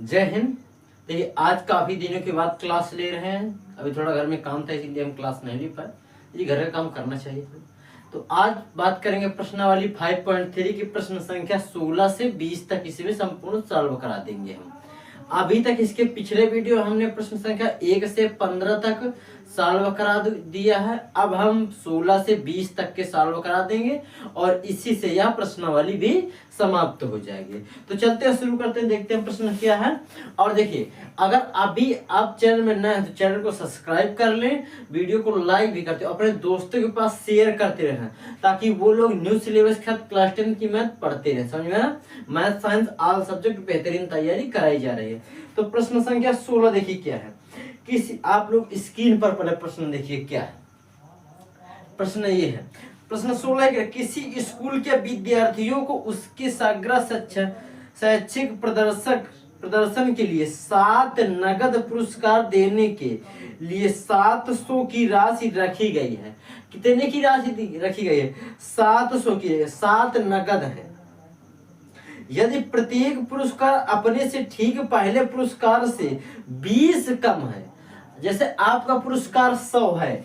जय हिंद। देखिए आज काफी दिनों के बाद क्लास ले रहे हैं। अभी थोड़ा घर में काम था इसीलिए हम क्लास नहीं ले पाए। ये घर का काम करना चाहिए था। तो आज बात करेंगे प्रश्नावली 5.3 की प्रश्न संख्या 16 से 20 तक। इसमें संपूर्ण सॉल्व करा देंगे हम। अभी तक इसके पिछले वीडियो हमने प्रश्न संख्या 1 से 15 तक सॉल्व करा दिया है। अब हम 16 से 20 तक के सॉल्व करा देंगे और इसी से यह प्रश्नावली भी समाप्त हो जाएगी। तो चलते हैं, शुरू करते हैं, देखते हैं प्रश्न क्या है। और देखिए, अगर अभी आप चैनल में नए हैं तो चैनल को सब्सक्राइब कर लें, वीडियो को लाइक भी करते अपने दोस्तों के पास शेयर करते रहें ताकि वो लोग न्यू सिलेबस के साथ क्लास 10 की मैथ पढ़ते रहे। समझ में ना, मैथ साइंस ऑल सब्जेक्ट बेहतरीन तैयारी कराई जा रही है। तो प्रश्न संख्या 16 देखिए क्या है। किसी आप लोग स्क्रीन पर पहले प्रश्न देखिए क्या है। प्रश्न ये है, प्रश्न 16 है, किसी स्कूल के विद्यार्थियों को उसके समग्र शैक्षिक प्रदर्शन के लिए 7 नगद पुरस्कार देने के लिए 700 की राशि रखी गई है। कितने की राशि रखी गई है? 700 की। 7 नगद है। यदि प्रत्येक पुरस्कार अपने से ठीक पहले पुरस्कार से 20 कम है, जैसे आपका पुरस्कार 100 है,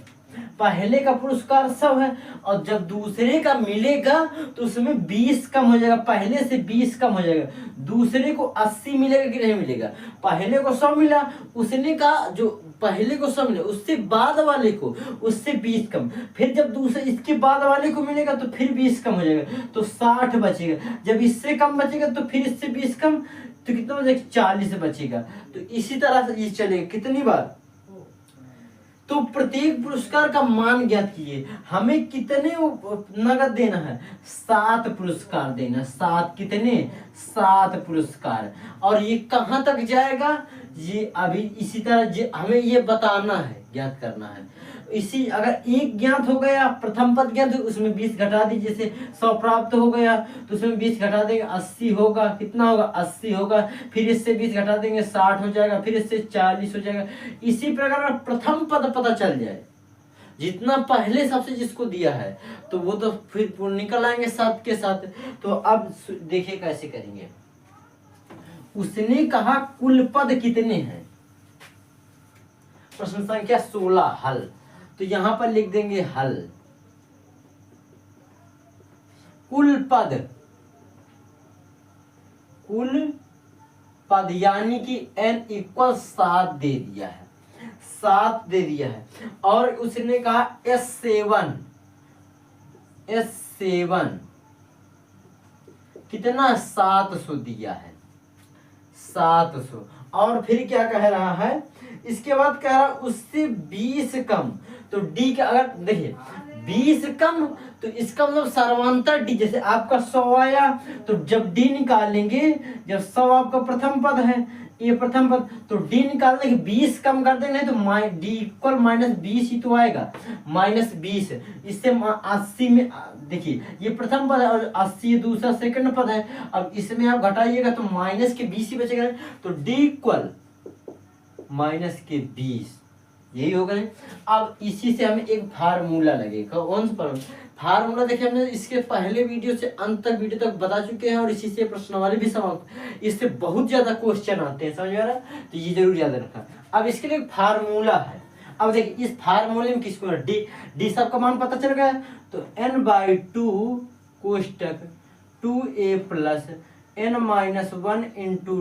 पहले का पुरस्कार 100 है और जब दूसरे का मिलेगा तो उसमें 20 कम हो जाएगा, पहले से 20 कम हो जाएगा। दूसरे को 80 मिलेगा कि नहीं मिलेगा? पहले को 100 मिला, उसने का जो पहले को 100 मिला, उससे बाद वाले को उससे 20 कम, फिर जब दूसरे इसके बाद वाले को मिलेगा तो फिर 20 कम हो जाएगा, तो 60 बचेगा। जब इससे कम बचेगा तो फिर इससे 20 कम, तो कितना बचेगा? 40 बचेगा। तो इसी तरह से ये चलेगा। कितनी बार? तो प्रत्येक पुरस्कार का मान ज्ञात कीजिए। हमें कितने नगद देना है? 7 पुरस्कार देना। 7 कितने? 7 पुरस्कार। और ये कहां तक जाएगा ये अभी इसी तरह हमें ये बताना है, ज्ञात करना है। इसी अगर एक ज्ञात हो गया, प्रथम पद ज्ञात हो, उसमें 20 घटा दीजिए। जैसे 100 प्राप्त हो गया तो उसमें 20 घटा देंगे, 80 होगा। कितना होगा? 80 होगा। फिर इससे 20 घटा देंगे, 60 हो जाएगा। फिर इससे 40 हो जाएगा। इसी प्रकार प्रथम पद पता चल जाए, जितना पहले सबसे जिसको दिया है तो वो तो फिर निकल आएंगे 7 के साथ। तो अब देखिए कैसे करेंगे। उसने कहा कुल पद कितने हैं? प्रश्न संख्या 16 हल। तो यहां पर लिख देंगे हल। कुल पद यानी कि n = 7 दे दिया है। 7 दे दिया है। और उसने कहा S7 कितना? 700 दिया है। 700। और फिर क्या कह रहा है? इसके बाद कह रहा है उससे 20 कम। तो डी का अगर देखिए 20 कम तो इसका मतलब सर्वांतर डी। जैसे आपका 100 आया तो जब डी निकालेंगे, जब 100 आपका प्रथम पद है, ये प्रथम पद, तो डी निकालने के 20 कम कर देंगे तो डी इक्वल -20 ही तो आएगा। -20 इससे 80 में देखिए ये प्रथम पद है और 80 दूसरा सेकंड पद है। अब इसमें आप घटाइएगा तो -20 ही बचेगा। तो डी इक्वल -20 यही होगा। अब इसी से हमें एक फार्मूला लगेगा। कौन सा फार्मूला? देखिए हमने इसके पहले वीडियो से अंत तक वीडियो तक बता चुके हैं और इसी से प्रश्नावली भी समाप्त। इससे बहुत ज्यादा क्वेश्चन आते हैं, समझ आ रहा है? तो ये जरूर याद रखना। अब इसके लिए फार्मूला है। अब देखिए इस फार्मूले में किसको डी सबका मान पता चल गया। तो n/2 कोष्टक 2a + n-1 ×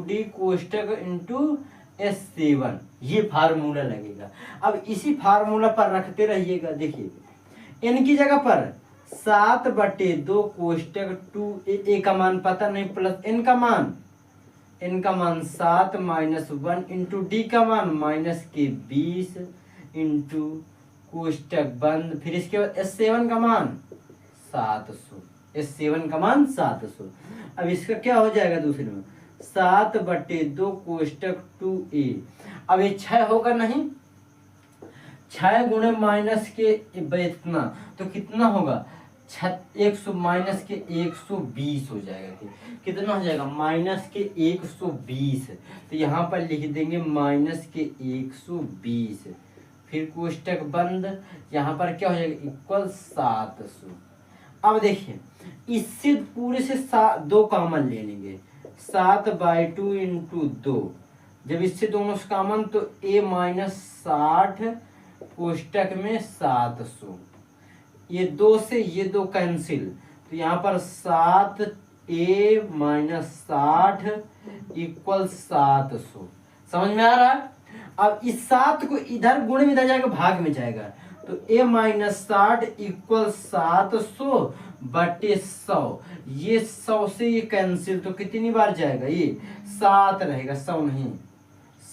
d कोष्टक × S7 ये फार्मूला लगेगा। अब इसी फार्मूला पर रखते रहिएगा। देखिए n की जगह पर 7/2 कोष्टक 2a का मान पता नहीं प्लस n का मान 7 - 1 × d का मान -20 × कोष्टक बंद। फिर इसके बाद S7 का मान 700। S7 का मान 700। अब इसका क्या हो जाएगा? दूसरे में 7/2 कोष्टक 2a। अब ये 6 होगा नहीं, 6 गुणे माइनस के इतना तो कितना होगा? 100 माइनस के 120 हो जाएगा। कितना हो जाएगा? -120। तो यहाँ पर लिख देंगे -120। फिर कोष्टक बंद। यहाँ पर क्या हो जाएगा? इक्वल 700। अब देखिए इससे पूरे से 2 कॉमन ले लेंगे। 7/2 × 2 जब इससे दोनों से कॉमन तो a माइनस 60 कोष्टक में 700, ये 2 से ये 2 कैंसिल, तो यहाँ पर 7a माइनस 60 इक्वल 700। समझ में आ रहा है? अब इस 7 को इधर गुण में इधर जाएगा, भाग में जाएगा, तो a माइनस 60 इक्वल 700 बटे 100। ये 100 से ये कैंसिल, तो कितनी बार जाएगा? ये 7 रहेगा, 100 नहीं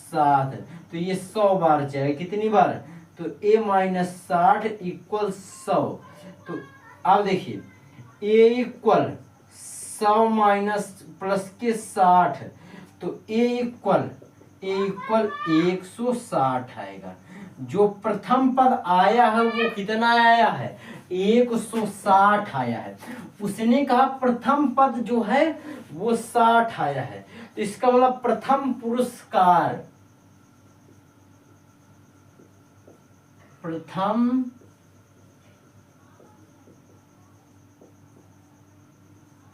7, तो ये 100 बार जाएगा। कितनी बार? तो a माइनस 60 इक्वल 100। तो अब देखिए a इक्वल 100 माइनस प्लस के 60, तो a इक्वल 160 आएगा। जो प्रथम पद आया है वो कितना आया है? 160 आया है। उसने कहा प्रथम पद जो है वो 60 आया है, तो इसका मतलब प्रथम पुरस्कार, प्रथम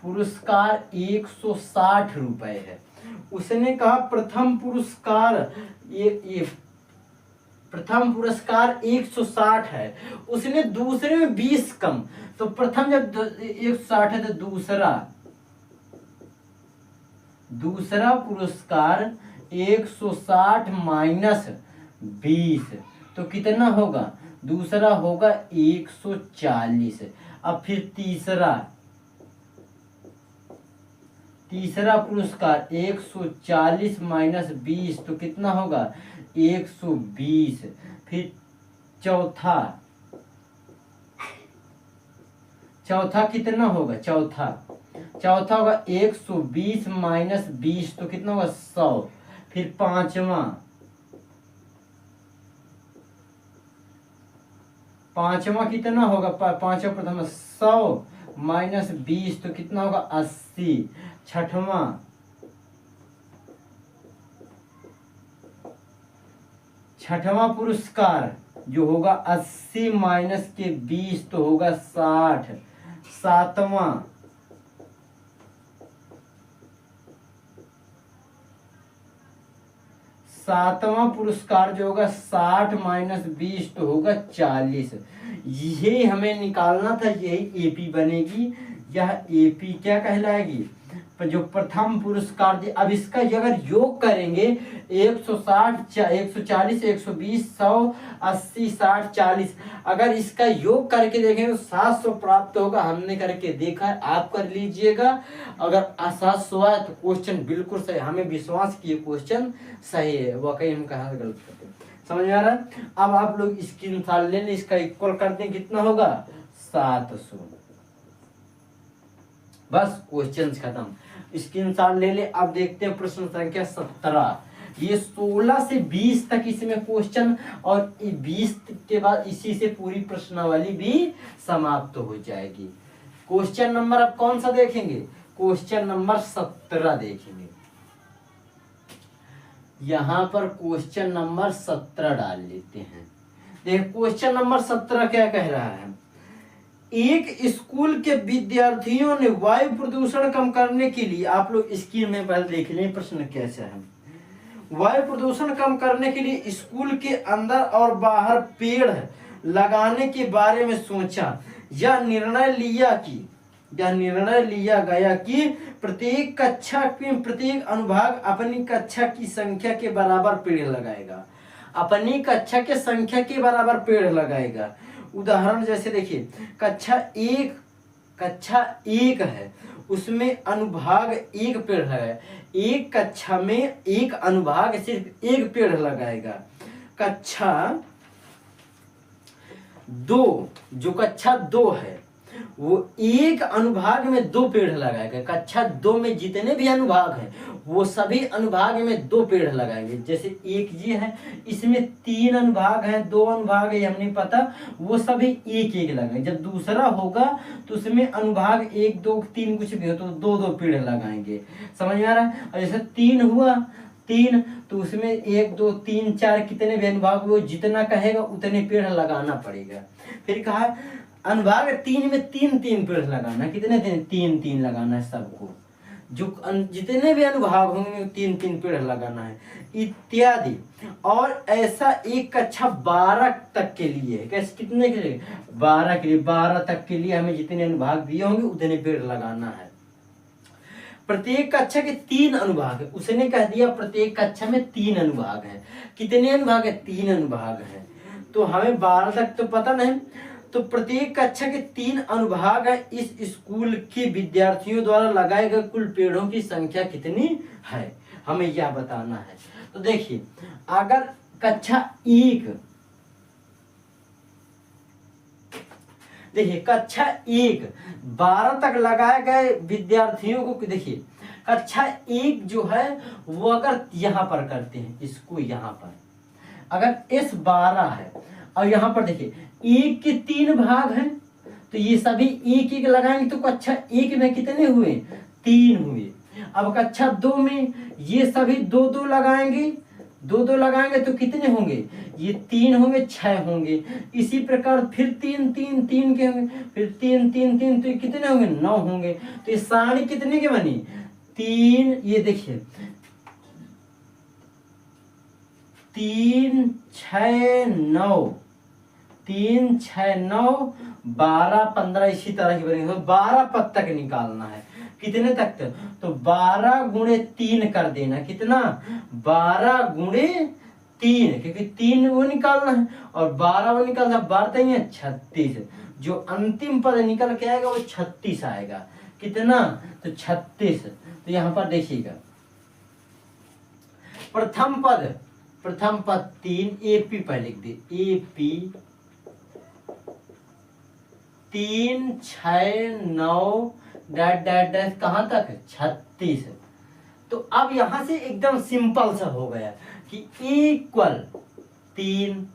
पुरस्कार 160 रुपए है। उसने कहा प्रथम पुरस्कार ये प्रथम पुरस्कार 160 है, उसने दूसरे में 20 कम, तो प्रथम जब 160 है तो दूसरा पुरस्कार 160 माइनस 20, तो कितना होगा? दूसरा होगा 140। अब फिर तीसरा पुरस्कार 140 माइनस 20, तो कितना होगा? 120। फिर चौथा कितना होगा? चौथा होगा 120 माइनस 20, तो कितना होगा? 100। फिर पांचवा कितना होगा? पांचवा प्रथम 100 माइनस 20, तो कितना होगा? 80। छठवां पुरस्कार जो होगा 80 माइनस के 20, तो होगा 60। सातवां पुरस्कार जो होगा 60 माइनस 20, तो होगा 40। ये हमें निकालना था, यही एपी बनेगी। यह एपी क्या कहलाएगी? जो प्रथम पुरस्कार थी। अब इसका अगर योग करेंगे 160 140 120 100 80 60 40, अगर इसका योग करके देखेंगे तो 700 प्राप्त होगा। हमने करके देखा है, आप कर लीजिएगा। अगर 700 आए तो क्वेश्चन बिल्कुल सही, हमें विश्वास किए क्वेश्चन सही है, वाकई हम कहाँ गलत करते हैं। समझ में आ रहा है? अब आप लोग स्क्रीनशॉट ले लें, इसका इक्वल करते हैं, कितना होगा? 700। बस क्वेश्चन खत्म, स्क्रीनशॉट ले ले। अब देखते हैं प्रश्न संख्या 17। ये 16 से 20 तक इसमें क्वेश्चन, और 20 के बाद इसी से पूरी प्रश्नावली भी समाप्त हो जाएगी। क्वेश्चन नंबर अब कौन सा देखेंगे? क्वेश्चन नंबर 17 देखेंगे। यहां पर क्वेश्चन नंबर 17 डाल लेते हैं। देख क्वेश्चन नंबर 17 क्या कह रहा है? एक स्कूल के विद्यार्थियों ने वायु प्रदूषण कम करने के लिए, आप लोग स्क्रीन में पहले देख लें प्रश्न कैसा है। वायु प्रदूषण कम करने के लिए स्कूल के अंदर और बाहर पेड़ लगाने के बारे में सोचा। यह निर्णय लिया गया कि प्रत्येक कक्षा में प्रत्येक अनुभाग अपनी कक्षा की संख्या के बराबर पेड़ लगाएगा। अपनी कक्षा के संख्या के बराबर पेड़ लगाएगा। उदाहरण जैसे देखिए, कक्षा एक है, उसमें अनुभाग एक पेड़ है। एक कक्षा में एक अनुभाग सिर्फ एक पेड़ लगाएगा। कक्षा 2, जो कक्षा 2 है, वो एक अनुभाग में 2 पेड़ लगाएगा। कक्षा 2 में जितने भी अनुभाग हैं वो सभी अनुभाग में 2 पेड़ लगाएंगे। जैसे एक ये है, इसमें 3 अनुभाग हैं, 2 अनुभाग है, हमें पता, वो सभी एक एक लगाएंगे। जब दूसरा होगा तो उसमें अनुभाग 1 2 3 कुछ भी हो तो 2 पेड़ लगाएंगे। समझ में आ रहा है? और जैसे 3 हुआ, 3 तो उसमें 1 2 3 4 कितने भी अनुभाग वो जितना कहेगा उतने पेड़ लगाना पड़ेगा। फिर कहा अनुभाग 3 में 3 पेड़ लगाना। कितने 3 लगाना है सबको। जो जितने भी अनुभाग होंगे 3-3 पेड़ लगाना है इत्यादि। और ऐसा एक कक्षा 12 तक के लिए, कैसे कितने के लिए, 12 के लिए, 12 तक के लिए हमें जितने अनुभाग दिए होंगे उतने पेड़ लगाना है। प्रत्येक कक्षा के 3 अनुभाग है, उसने कह दिया प्रत्येक कक्षा में 3 अनुभाग हैं। कितने अनुभाग है, 3 अनुभाग हैं। तो हमें 12 तक तो पता नहीं, तो प्रत्येक कक्षा के 3 अनुभाग है। इस स्कूल के विद्यार्थियों द्वारा लगाए गए कुल पेड़ों की संख्या कितनी है, हमें यह बताना है। तो देखिए, अगर कक्षा 1, देखिए कक्षा 1 12 तक लगाए गए विद्यार्थियों को, देखिए कक्षा 1 जो है वो अगर यहाँ पर करते हैं, इसको यहाँ पर अगर S12 है और यहाँ पर देखिए 1 के 3 भाग हैं, तो ये सभी 1-1 लगाएंगे तो कक्षा 1 में कितने हुए, 3 हुए। अब कक्षा 2 में ये सभी 2-2 लगाएंगे, 2-2 लगाएंगे तो कितने होंगे, ये 3 होंगे, 6 होंगे। इसी प्रकार फिर 3-3-3 के होंगे, फिर 3-3-3, तो ये कितने होंगे, 9 होंगे। तो ये सारणी कितने के बनी, 3, ये देखिए 3, 6, 9, 3, 6, 9, 12, 15 इसी तरह की बनेगी। तो 12 पद तक निकालना है, कितने तक, तो 12 गुणे 3 कर देना, कितना, 12 गुणे 3, क्योंकि 3 वो निकालना है और 12 वो निकालना, 12 है 36। जो अंतिम पद निकल के आएगा वो 36 आएगा, कितना, तो 36। तो यहाँ पर देखिएगा प्रथम पद 3, AP पर लिख दे, AP 3, 6, 9 डैट डैट डैट कहाँ तक, 36। तो अब यहां से एकदम सिंपल सा हो गया कि इक्वल 3,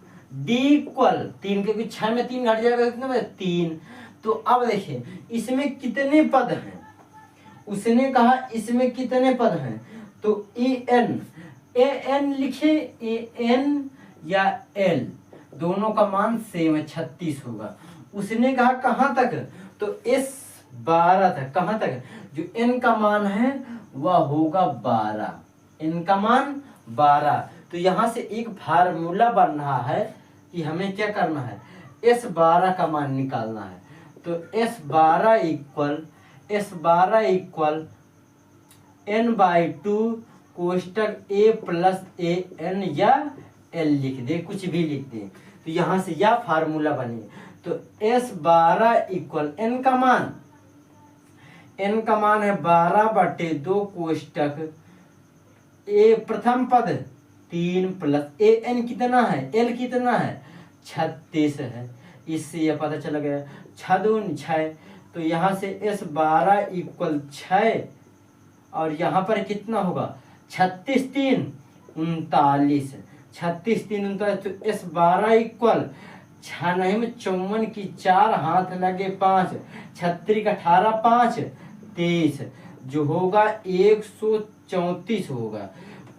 D इक्वल 3, क्योंकि 6 में 3 घट जाएगा, कितने 3। तो अब देखिए इसमें कितने पद हैं, उसने कहा इसमें कितने पद हैं, तो AN लिखे, AN या L दोनों का मान सेम है, 36 होगा। उसने कहा कहां तक, तो S12 तक, कहां तक, जो N का मान है वह होगा 12, N का मान 12। तो यहां से एक फार्मूला बन रहा है कि हमें क्या करना है, S12 का मान निकालना है। तो S12 equal N/2 कोष्टक A plus AN या L लिख दे, कुछ भी लिख दे। तो यहां से यह फार्मूला बनी। तो S12 इक्वल N का मान है 12/2 कोष्टक A प्रथम पद 3 प्लस AN कितना है, L कितना है, 36 है। इससे यह पता चला गया 6 दूनी 6। तो यहाँ से S12 इक्वल 6 और यहाँ पर कितना होगा, 36 3 39, 36 3 39। तो S12 इक्वल 6 नहीं में 54 की 4 हाथ लगे 5, 36 का 18 5 23, जो होगा 134 होगा।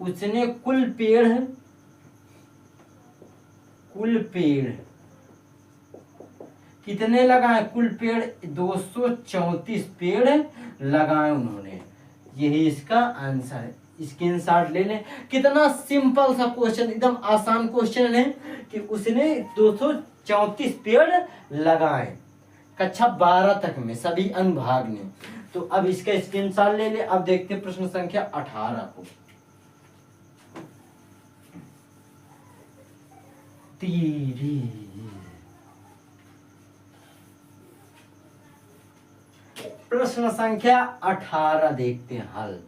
उसने कुल पेड़ कितने लगाए, कुल पेड़ 234 पेड़ लगाए उन्होंने। यही इसका आंसर है, स्क्रीनशॉट ले लें। कितना सिंपल सा क्वेश्चन, एकदम आसान क्वेश्चन है कि उसने 234 पेड़ लगाए कक्षा 12 तक में सभी अनुभाग ने। तो अब इसका स्क्रीनशॉट ले ले। अब देखते हैं प्रश्न संख्या 18 को। प्रश्न संख्या 18 देखते हैं हल।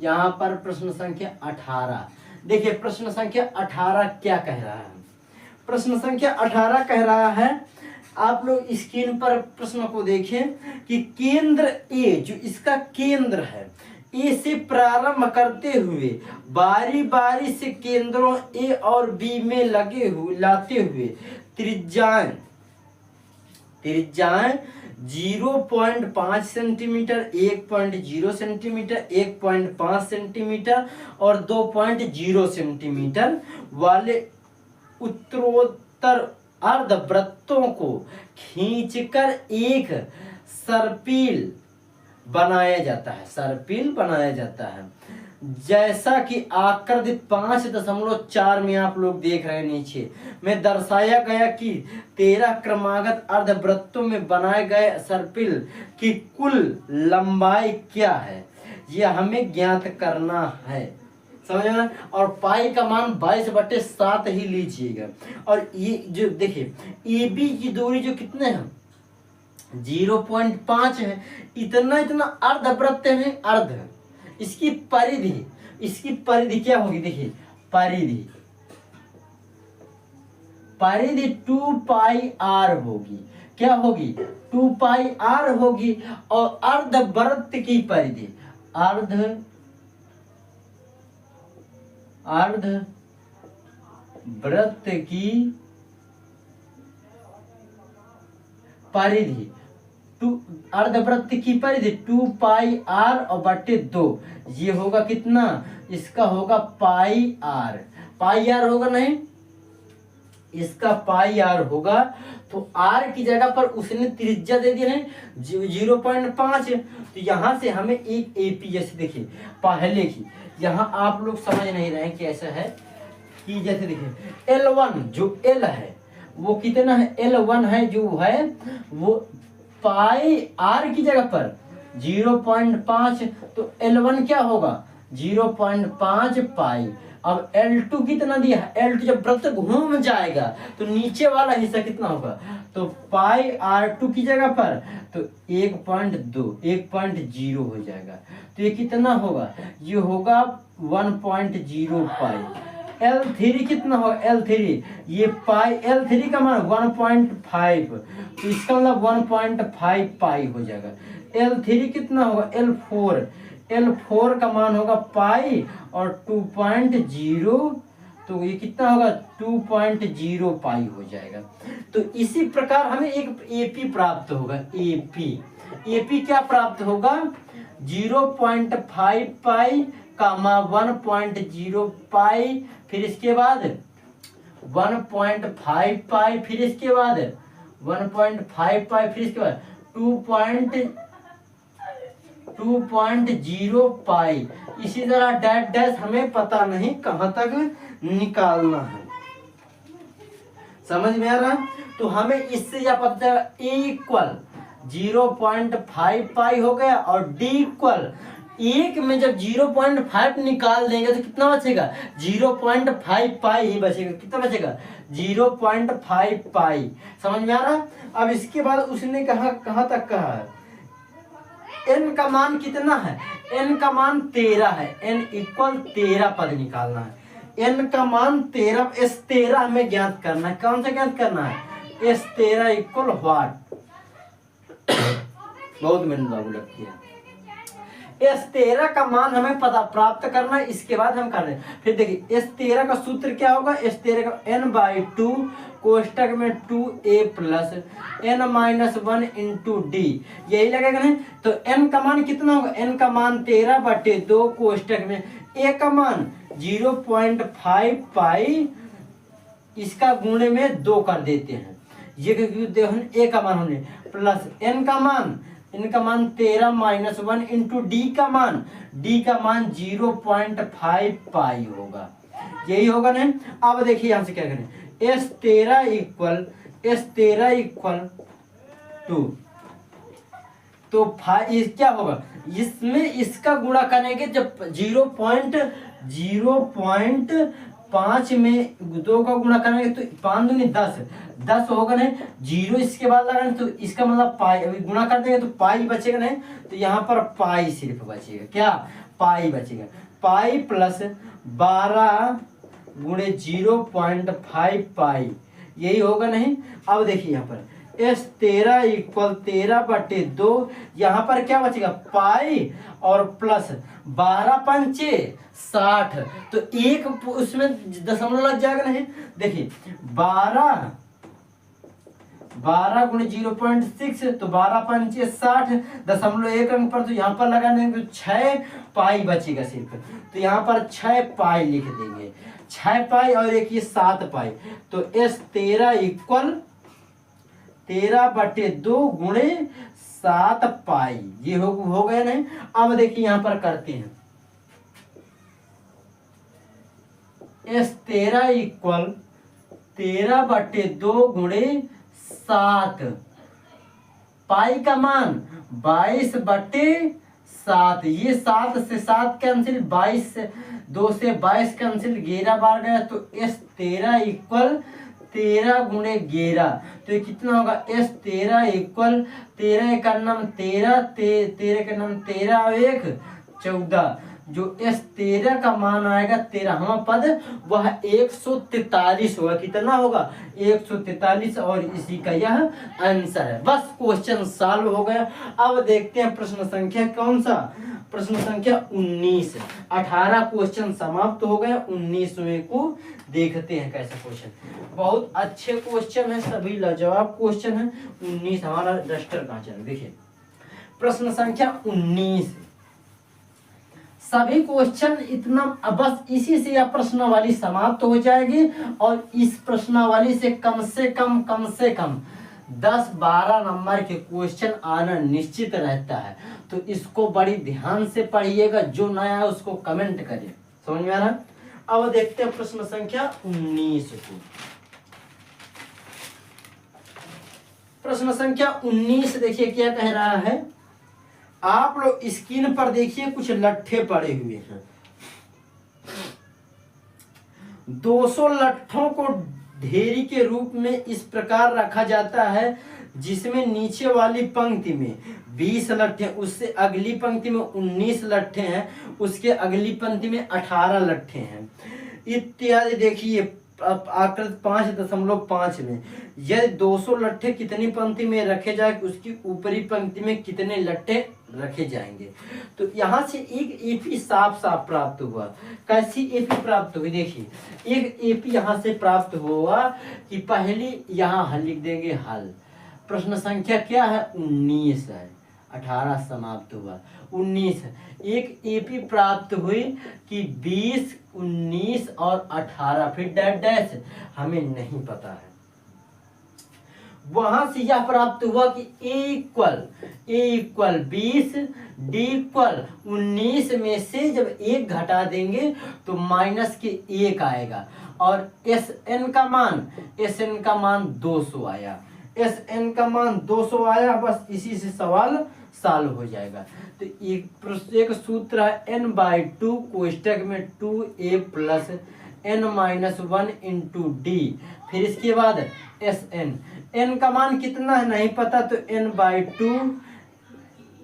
यहाँ पर प्रश्न संख्या 18 देखिए, प्रश्न संख्या 18 क्या कह रहा है। प्रश्न संख्या 18 कह रहा है, आप लोग स्क्रीन पर प्रश्न को देखें कि केंद्र ए, जो इसका केंद्र है, ए से प्रारंभ करते हुए बारी बारी से केंद्रों ए और बी में लाते हुए त्रिज्याएं 0.5 सेंटीमीटर, 1.0 सेंटीमीटर, 1.5 सेंटीमीटर और 2.0 सेंटीमीटर वाले उत्तरोत्तर अर्धवृत्तों को खींचकर एक सर्पिल बनाया जाता है, सर्पिल बनाया जाता है। जैसा कि आकृति 5.4 में आप लोग देख रहे हैं नीचे में दर्शाया गया कि 13 क्रमागत अर्धवृत्तों में बनाए गए सर्पिल की कुल लंबाई क्या है, यह हमें ज्ञात करना है। समझ में? और पाई का मान 22/7 ही लीजिएगा। और ये जो देखिए ए बी की दूरी जो कितने हैं 0.5 है, इतना इतना अर्धवृत्त है, अर्ध इसकी परिधि क्या होगी, देखिए परिधि 2πr होगी। क्या होगी? 2πr होगी। और अर्धवृत्त की परिधि अर्धवृत्त की परिधि अर्धवृत्त की परिधि 2πr और बटे 2, ये होगा कितना, इसका होगा पाई आर होगा, नहीं इसका πr होगा। तो r की जगह पर उसने त्रिज्या दे दिया है 0.5। तो यहाँ से हमें एक एपी, जैसे देखिए पहले की, यहाँ आप लोग समझ नहीं रहे कि ऐसा है कि जैसे देखिए L1 जो L है वो कितना है, L1 है जो है वो πr की जगह पर 0.5, तो L1 क्या होगा 0.5 पाई। अब L2 कितना दिया है, L2 जब वृत्त घूम जाएगा तो नीचे वाला हिस्सा कितना होगा, तो πr2 की जगह पर तो 1.0 हो जाएगा। तो ये कितना होगा, ये होगा 1.0 पाई। L3 कितना होगा, L3 ये पाई, L3 का मान 1.5, तो इसका मतलब 1.5 पाई हो जाएगा। L3 कितना होगा, L4 का मान होगा पाई और 2.0, तो ये कितना होगा 2.0 पाई हो जाएगा। तो इसी प्रकार हमें एक एपी प्राप्त होगा। एपी क्या प्राप्त होगा, 0.5 पाई कामा 1.0 पाई, फिर इसके बाद 1.5 पाई, फिर इसके बाद 1.5 पाई, फिर इसके बाद 2.0 पाई। इसी तरह डैश डैश हमें पता नहीं कहां तक निकालना है। समझ में आ रहा? तो हमें इससे क्या पता चला, A इक्वल 0.5 पाई हो गया और D इक्वल एक में जब 0.5 निकाल देंगे तो कितना बचेगा, 0.5 पाई ही बचेगा। कितना बचेगा, 0.5 पाई। समझ में आ रहा? अब इसके बाद उसने कहां तक कहा है, n का मान कितना है, n का मान 13 है, n इक्वल 13 पद निकालना है। n का मान 13, S13 हमें ज्ञात करना है। कौन सा ज्ञात करना है, S13 इक्वल व्हाट बहुत मेहनत लागू लगती है। S13 का मान हमें पता प्राप्त करना है, इसके बाद हम कर रहे हैं। फिर देखिए S13 का सूत्र क्या होगा, S13 का n/2 कोष्टक में 2a plus n-1 into D, यही लगेगा नहीं। तो n का मान कितना होगा, n का मान 13/2 कोष्टक में a का मान 0.5 पाई, इसका गुणे में 2 कर देते हैं, ये क्योंकि a का मान होने प्लस n का मान 13-1 इंटू डी का मान 0.5 पाई होगा, यही होगा ना। अब देखिए यहां से क्या करें, S13 इक्वल 2, तो क्या होगा, इसमें इसका गुणा करेंगे जब 0.5 में 2 का गुणा करेंगे तो 5 दूनी 10 होगा नहीं, 0 इसके बाद लगाएंगे तो इसका मतलब पाई, अभी गुणा कर देंगे तो पाई बचेगा नहीं, तो यहाँ पर पाई सिर्फ बचेगा। क्या पाई बचेगा, पाई प्लस 12 गुणे 0.5 पाई, यही होगा नहीं। अब देखिए यहाँ पर S13 इक्वल 13/2, यहाँ पर क्या बचेगा पाई और प्लस 12×5 60, तो एक उसमें दशमलव लग जाएगा नहीं। देखिए 12 गुणे 0.6, तो 12×5 60, 0.1 अंक पर, तो यहाँ पर लगाने तो 6 पाई बचेगा सिर्फ, तो यहाँ पर 6 पाई लिख देंगे, 6 पाई और एक ये 7 पाई। तो S13 इक्वल 13/2 गुणे 7 पाई, ये हो गया नहीं। अब देखिए यहाँ पर करते हैं S13 इक्वल 13/2 गुणे 7, पाई का मान 22/7। ये 7 से 7 कैंसिल, 22 से 2 से 22 कैंसिल, 11 बार गया। तो S13 इक्वल 13 गुणे 11, तो ये कितना होगा? S13 इक्वल 13 का नाम 13, 13 का नाम 13 और 1 14। जो S13 का मान आएगा 13वां पद, वह 143 होगा। कितना होगा? 143, और इसी का यह आंसर है। बस क्वेश्चन सॉल्व हो गया। अब देखते हैं प्रश्न संख्या कौन सा? प्रश्न संख्या 19। 18 क्वेश्चन समाप्त हो गए, 19वें को देखते हैं कैसा क्वेश्चन। बहुत अच्छे क्वेश्चन है, सभी लाजवाब क्वेश्चन है। 19 हमारा रजिस्टर कहाँ चल, देखिए प्रश्न संख्या 19। सभी क्वेश्चन इतना, बस इसी से यह प्रश्नावली समाप्त हो जाएगी। और इस प्रश्नावली से कम से कम 10-12 नंबर के क्वेश्चन आना निश्चित रहता है। तो इसको बड़ी ध्यान से पढ़िएगा, जो नया है उसको कमेंट करिए। समझ में आ रहा है? अब देखते हैं प्रश्न संख्या 19 को। प्रश्न संख्या 19 देखिए क्या कह रहा है। आप लोग स्क्रीन पर देखिए, कुछ लट्ठे पड़े हुए हैं। 200 लट्ठों को ढेरी के रूप में इस प्रकार रखा जाता है, जिसमें नीचे वाली पंक्ति में 20 लट्ठे, उससे अगली पंक्ति में 19 लट्ठे हैं, उसके अगली पंक्ति में 18 लट्ठे हैं, इत्यादि। देखिए आकृति 5.5 में यदि 200 लट्ठे कितनी पंक्ति में रखे जाए, उसकी ऊपरी पंक्ति में कितने लट्ठे रखे जाएंगे। तो यहाँ से एक एपी साफ प्राप्त हुआ। कैसी एपी प्राप्त हुई? देखिए एक एपी यहाँ से प्राप्त हुआ कि पहली यहाँ हल लिख देंगे, हल। प्रश्न संख्या क्या है? 19 है। 18 समाप्त हुआ, 19 एक एपी प्राप्त हुई कि 20, 19 और 18, फिर डैश डैश हमें नहीं पता है। वहां से यह प्राप्त हुआ कि ए इक्वल 20, डी इक्वल 19 में से जब 1 घटा देंगे तो माइनस के 1 आएगा। और एस एन का मान 200 आया। एस एन का मान 200 आया। बस इसी से सवाल सॉल्व हो जाएगा। तो एक सूत्र है n/2 कोष्टक में 2a plus n-1 into D. फिर इसके बाद एस एन का मान कितना है नहीं पता, तो n/2,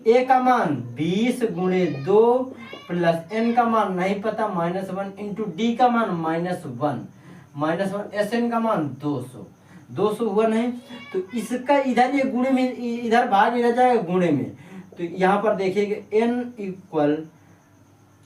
a का मान 20 गुणे 2 प्लस n का मान नहीं पता -1 इंटू डी का मान -1 एस एन का मान 200 हुआ नहीं। तो इसका इधर ये गुणे में, इधर भाग में रह जाएगा गुणे में। तो यहाँ पर देखिएगा n इक्वल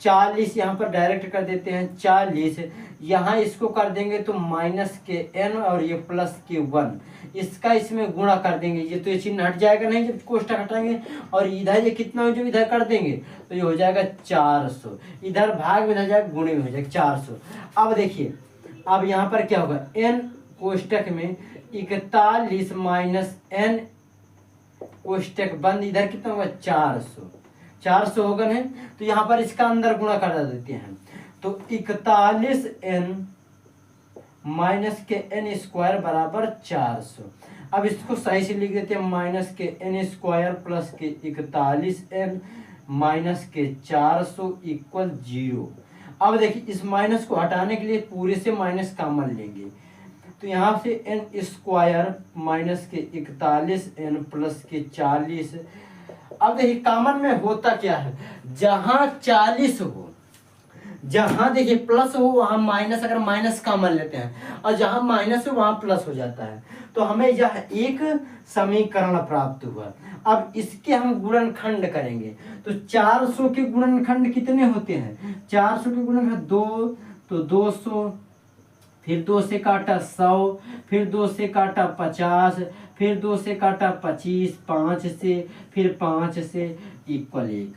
40, यहाँ पर डायरेक्ट कर देते हैं 40। यहाँ इसको कर देंगे तो माइनस के n और ये प्लस के 1, इसका इसमें गुणा कर देंगे। ये तो ये चिन्ह हट जाएगा नहीं जब कोष्टक हटाएंगे। और इधर ये कितना हो, जब इधर कर देंगे तो ये हो जाएगा 400। इधर भाग में रह जाएगा, गुणे में हो जाएगा 400। अब देखिए अब यहाँ पर क्या होगा, n कोष्टक में 41 माइनस n कोष्टक बंद, इधर कितना होगा 400 होगा नहीं। तो यहाँ पर इसका अंदर गुणा कर देते हैं। तो 41n माइनस के n स्क्वायर बराबर 400। अब इसको सही से लिख देते हैं, माइनस के n स्क्वायर प्लस के 41n माइनस के 400 इक्वल 0। अब देखिए इस माइनस को हटाने के लिए पूरे से माइनस कॉमन लेंगे। तो यहाँ से n स्क्वायर माइनस के 41n प्लस के 40। अब देखिए कॉमन में होता क्या है, जहाँ 40 हो, जहाँ देखिए प्लस हो वहाँ माइनस, अगर माइनस कॉमन लेते हैं, और जहाँ माइनस हो वहाँ प्लस हो जाता है। तो हमें यह एक समीकरण प्राप्त हुआ। अब इसके हम गुणनखंड करेंगे। तो 400 के गुणनखंड कितने होते हैं? 400 के गुणनखंड 2, तो 200, फिर 2 से काटा 100, फिर 2 से काटा 50, फिर 2 से काटा 25, 5 से, फिर 5 से इक्वल 1।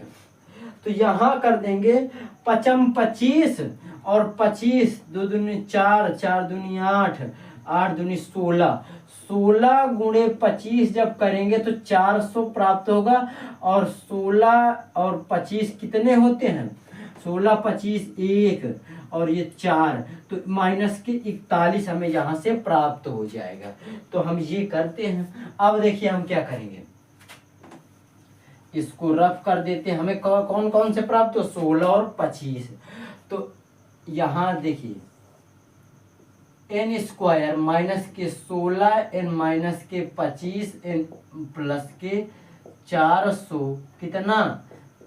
तो यहाँ कर देंगे 25 और 25, 2 दूनी 4, 4 दूनी 8, 8 दूनी 16, 16 गुणे 25 जब करेंगे तो 400 प्राप्त होगा। और 16 और 25 कितने होते हैं? 16 25 1 और ये 4, तो माइनस के 41 हमें यहाँ से प्राप्त हो जाएगा। तो हम ये करते हैं। अब देखिए हम क्या करेंगे, इसको रफ कर देते हैं। हमें कौन कौन से प्राप्त हो? 16 और 25। तो यहाँ देखिए एन स्क्वायर माइनस के 16 एन माइनस के 25 एन प्लस के 400 कितना?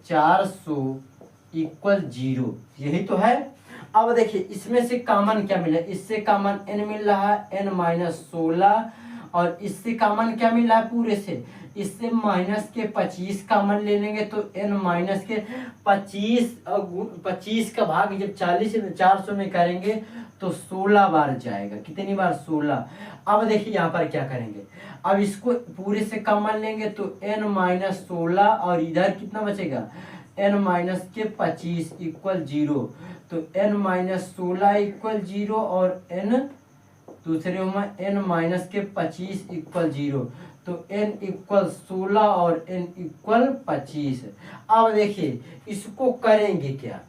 400 इक्वल 0, यही तो है। अब देखिए इसमें से कॉमन क्या मिला? इससे कॉमन n मिल रहा है n माइनस 16, और इससे कॉमन क्या मिल रहा है पूरे से? इससे माइनस के 25 कॉमन ले लेंगे तो n माइनस के 25 का भाग जब 400 में करेंगे तो 16 बार जाएगा। कितनी बार? 16। अब देखिए यहाँ पर क्या करेंगे, अब इसको पूरे से कॉमन लेंगे तो n माइनस 16 और इधर कितना बचेगा? n माइनस के 25 इक्वल 0। तो n माइनस 16 इक्वल 0 और n दूसरे में n माइनस के 25 इक्वल 0। तो n इक्वल 16 और n इक्वल 25। अब देखिए इसको करेंगे क्या?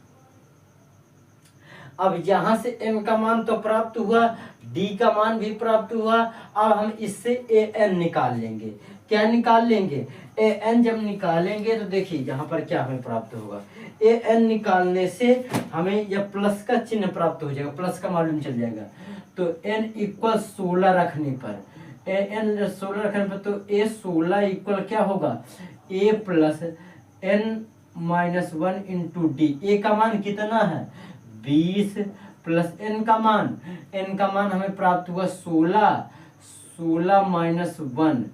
अब यहाँ से n का मान तो प्राप्त हुआ, d का मान भी प्राप्त हुआ। अब हम इससे an निकाल लेंगे। क्या निकाल लेंगे? an जब निकालेंगे तो देखिए यहाँ पर क्या हमें प्राप्त होगा। an निकालने से हमें यह प्लस का चिन्ह प्राप्त हो जाएगा, प्लस का मालूम चल जाएगा। तो n इक्वल 16 रखने पर, n 16 रखने पर तो a 16 इक्वल क्या होगा? a plus n minus 1 into d. A का मान कितना है? 20 प्लस n का मान हमें प्राप्त हुआ 16 माइनस 1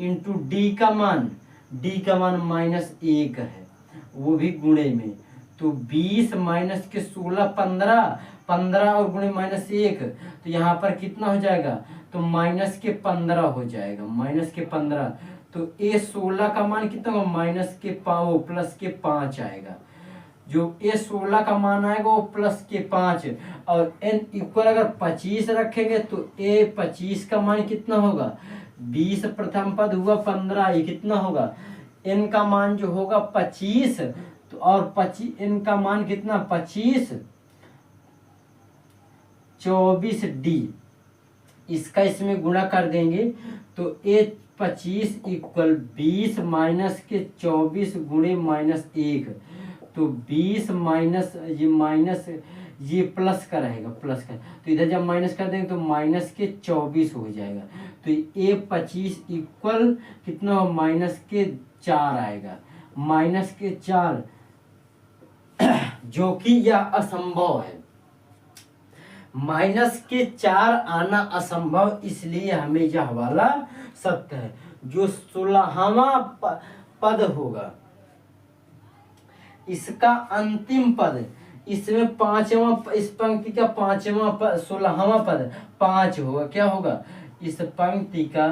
इंटू डी का मान माइनस 1 है, वो भी गुणे में। तो 20 माइनस के 16 15 और गुणे माइनस 1, तो यहाँ पर कितना हो जाएगा? तो माइनस के 15 हो जाएगा, माइनस के 15। तो ए 16 का मान कितना होगा? माइनस के प्लस के 5 आएगा। जो ए 16 का मान आएगा वो प्लस के 5, और n इक्वल अगर 25 रखेंगे तो ए 25 का मान कितना होगा? 20 प्रथम पद हुआ 15, ये कितना होगा? n का मान जो होगा 25, तो और 25 n का मान कितना? 25 24 डी, इसका इसमें गुणा कर देंगे तो ए 25 इक्वल 20 माइनस के 24 गुणे माइनस 1। तो 20 माइनस ये प्लस का रहेगा, प्लस का, तो इधर जब माइनस कर देंगे तो माइनस के 24 हो जाएगा। तो ए 25 इक्वल कितना हो? माइनस के 4 आएगा, माइनस के 4, जो कि यह असंभव है। माइनस के 4 आना असंभव, इसलिए हमें यह वाला सत्य है। जो 16वां पद होगा, इसका अंतिम पद, इसमें 5वां, इस पंक्ति का 5वां पद, 16वां पद 5 होगा। क्या होगा? इस पंक्ति का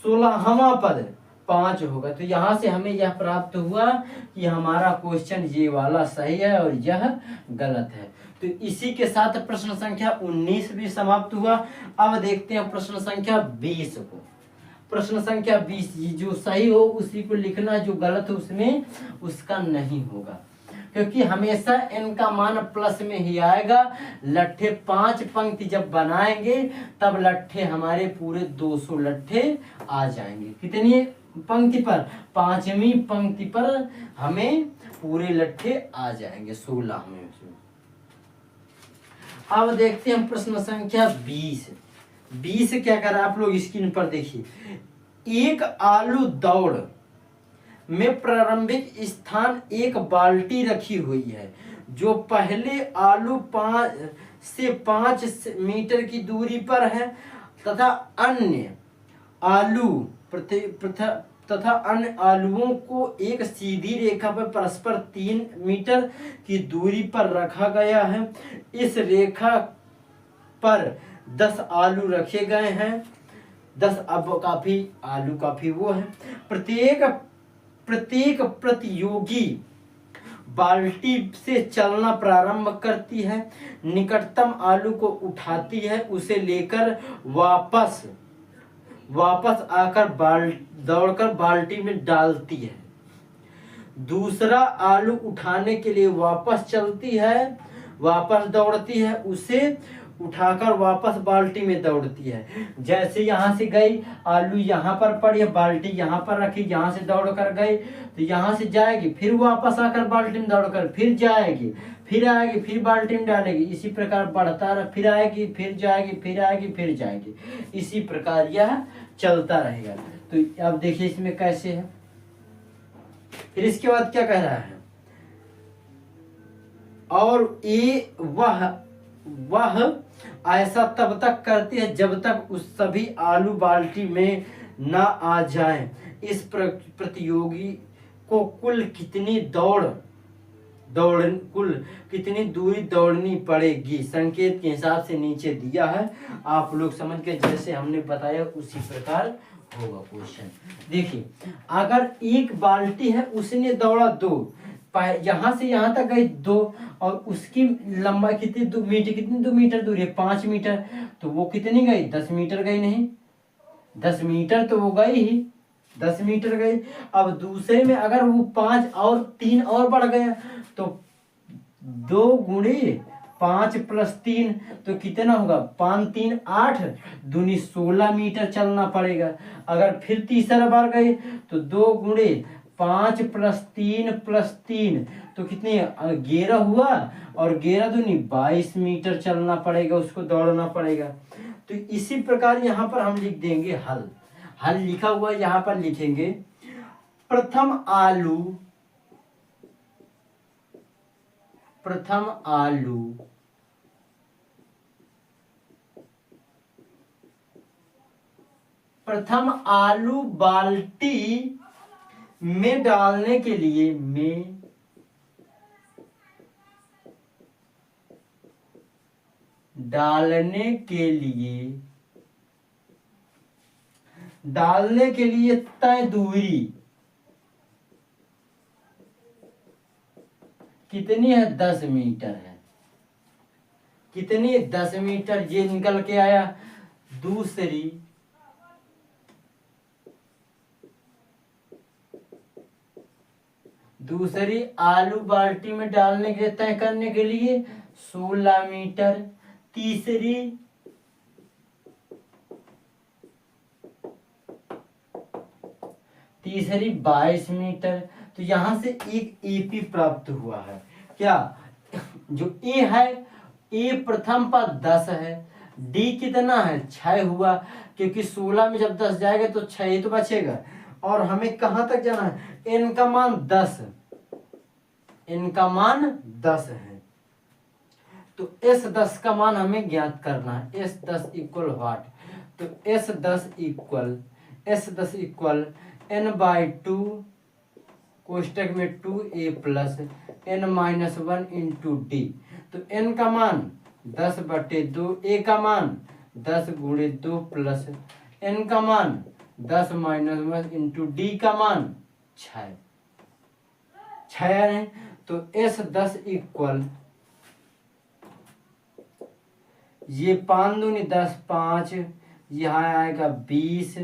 16वां पद 5 होगा। तो यहाँ से हमें यह प्राप्त हुआ कि हमारा क्वेश्चन ये वाला सही है और यह गलत है। तो इसी के साथ प्रश्न संख्या 19 भी समाप्त हुआ। अब देखते हैं प्रश्न संख्या 20 को। प्रश्न संख्या 20, जो सही हो उसी को लिखना, जो गलत हो उसमें उसका नहीं होगा, क्योंकि हमेशा n का मान प्लस में ही आएगा। लट्ठे 5 पंक्ति जब बनाएंगे तब लट्ठे हमारे पूरे 200 लट्ठे आ जाएंगे। कितनी पंक्ति पर? 5वीं पंक्ति पर हमें पूरे लट्ठे आ जाएंगे 16 में। अब देखते हैं प्रश्न संख्या 20 क्या कर रहा है, आप लोग स्क्रीन पर देखिए। एक आलू दौड़ में प्रारंभिक स्थान एक बाल्टी रखी हुई है, जो पहले आलू 5 से 5 मीटर की दूरी पर है, तथा अन्य आलुओं को एक सीधी रेखा पर परस्पर 3 मीटर की दूरी पर रखा गया है। इस रेखा पर 10 आलू रखे गए हैं। 10 अब काफी वो है। प्रत्येक प्रतियोगी बाल्टी से चलना प्रारंभ करती है, निकटतम आलू को उठाती है, उसे लेकर वापस आकर दौड़कर बाल्टी में डालती है। दूसरा आलू उठाने के लिए वापस चलती है, वापस दौड़ती है, उसे उठाकर वापस बाल्टी में दौड़ती है। जैसे यहाँ से गई, आलू यहाँ पर पड़ी, बाल्टी यहाँ पर रखी, यहाँ से दौड़ कर गई तो यहाँ से जाएगी, फिर वापस आकर बाल्टी में दौड़कर फिर जाएगी, फिर आएगी, फिर बाल्टी में डालेगी। इसी प्रकार बढ़ता रहा, फिर आएगी, फिर जाएगी, फिर आएगी, फिर जाएगी। इसी प्रकार यह चलता रहेगा। तो अब देखिए इसमें कैसे है। फिर इसके बाद क्या कह रहा है, और ये वह ऐसा तब तक करती है जब तक उस सभी आलू बाल्टी में न आ जाएं। इस प्रतियोगी को कुल कितनी दूरी दौड़नी पड़ेगी, संकेत के हिसाब से नीचे दिया है। आप लोग समझ के जैसे हमने बताया उसी प्रकार होगा क्वेश्चन। देखिए, अगर एक बाल्टी है, उसने दौड़ा 2, यहाँ से यहाँ तक गई 2, और उसकी लंबाई कितनी 2 मीटर, कितनी 2 मीटर दूरी है, 5 मीटर, तो वो कितनी गई, 10 मीटर गई। नहीं, 10 मीटर तो वो गई ही, 10 मीटर गई। अब दूसरे में अगर वो 5 और 3 और बढ़ गया तो 2 गुणे 5 + 3 तो कितना होगा, 5 3 8 दूनी 16 मीटर चलना पड़ेगा। अगर फिर तीसरा बार गए तो 2 गुणे 5 + 3 + 3 तो कितने 11 हुआ, और 11 दूनी 22 मीटर चलना पड़ेगा, उसको दौड़ना पड़ेगा। तो इसी प्रकार यहाँ पर हम लिख देंगे हल लिखा हुआ यहाँ पर लिखेंगे। प्रथम आलू बाल्टी में डालने के लिए तय दूरी कितनी है, 10 मीटर है। कितनी, 10 मीटर, ये निकल के आया। दूसरी आलू बाल्टी में डालने के तय करने के लिए 16 मीटर, तीसरी 22 मीटर। तो यहां से एक एपी प्राप्त हुआ है। क्या, जो ए है, ए प्रथम पद 10 है, डी कितना है, 6 हुआ, क्योंकि 16 में जब 10 जाएगा तो 6 ही तो बचेगा। और हमें कहां तक जाना है, n का मान 10 है। तो S10 का मान हमें ज्ञात करना है। S10 इक्वल व्हाट, तो S10 इक्वल n/2 कोष्टक में 2a + n-1 × d। तो n का मान 10/2, a का मान 10 × 2 प्लस n का मान 10 - 1 × d का मान 6 है। तो S10 इक्वल, ये 5 दूनी 10, 5, यहाँ आएगा 20,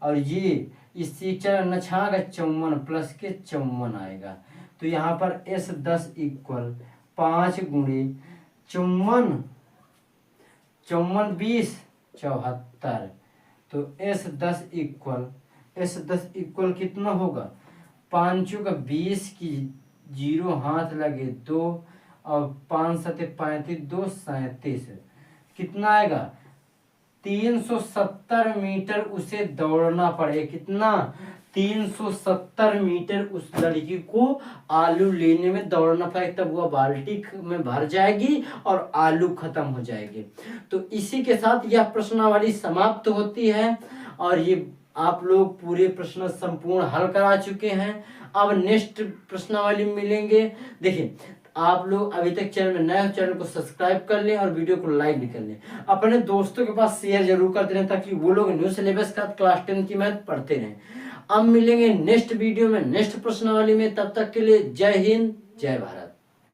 और ये इससे चरण छागा 54 प्लस के 54 आएगा। तो यहाँ पर S10 इक्वल 5 गुणे 54, 20 74। तो S10 इक्वल कितना होगा, 5 का 20 की 0 हाथ लगे 2, और 5 7 35, 2 37, कितना आएगा, 370 मीटर उसे दौड़ना पड़े। कितना, 370 मीटर उस लड़की को आलू लेने में दौड़ना पड़ेगा, तब वह बाल्टी में भर जाएगी और आलू खत्म हो जाएंगे। तो इसी के साथ यह प्रश्नावली समाप्त होती है, और ये आप लोग पूरे प्रश्न संपूर्ण हल करा चुके हैं। अब नेक्स्ट प्रश्नावली मिलेंगे। देखिए, आप लोग अभी तक चैनल में नए हो, चैनल को सब्सक्राइब कर लें और वीडियो को लाइक भी कर लें। अपने दोस्तों के पास शेयर जरूर करते रहें, ताकि वो लोग न्यू सिलेबस का क्लास 10 की मैथ पढ़ते रहें। अब मिलेंगे नेक्स्ट वीडियो में नेक्स्ट प्रश्नावली में, तब तक के लिए जय हिंद, जय भारत।